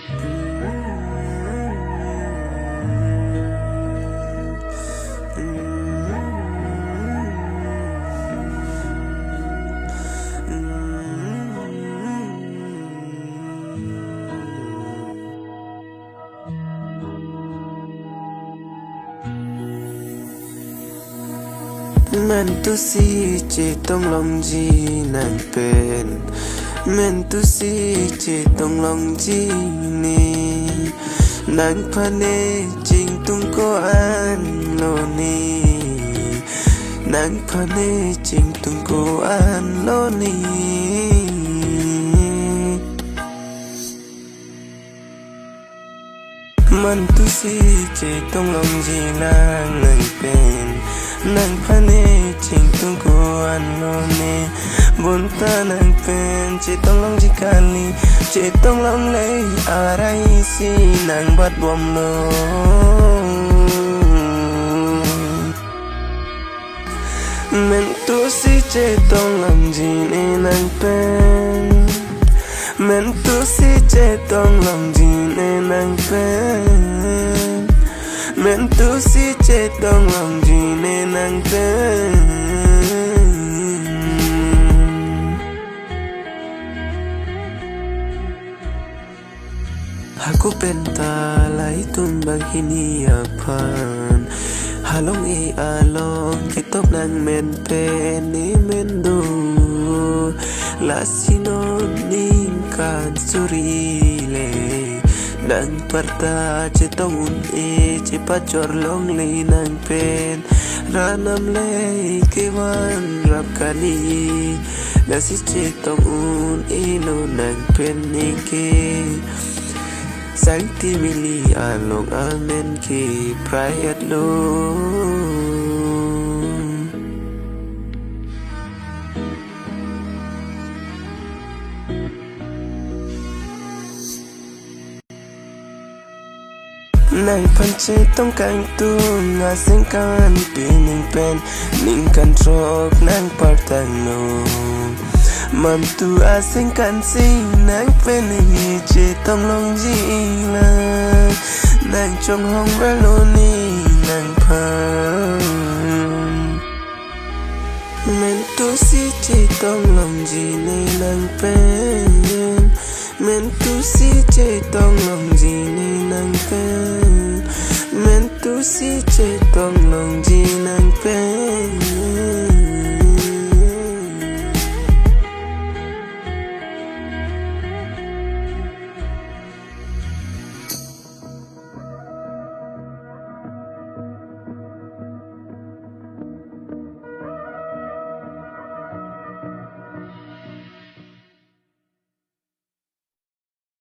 มันตุสีเจต้องลองจีนั่งเป็นมันตุสีเจต้องลองจีนี่นั่งพะเนจริงตุงก็อันโลนี้นั่งพะเนจริงตุงก็อันโลนี้มันตุสีเจต้องลองจีนั่งเป็นนั่งพะเนจริงตุงก็อันโลนี้บนตานั่งเป็นเจต้องลองจีกันลีเจต้องลองเลยอะไรสินั่งบัดบวมโลมันตุสีเจต้องลองจีนี่นั่งเป็นมันตุสีเจต้องลองจีนี่นั่งเป็นมันตุสีเจต้องลองจีนี่นั่งเป็นAku penta lai tum bagini apan halong e along kitop nang men pen ni men do lasinon ning kan surile nang parta cetong un e cepacor long le nang pen ranam le kewan rap kani nasi cetong un e lo nang pen ni ke Sakti mili along amen ki prayat lo Nang panche tong kang tu ngaseng kan pining pen ning kan trok nang partang no Mantu asing kan sing nang peni che tong long ji lang nang chong hong baloni nang pan Mentu si che tong long ji ni nang pen Mentu si che tong long ji ni nang pen Mentu si che tong long ji nang pen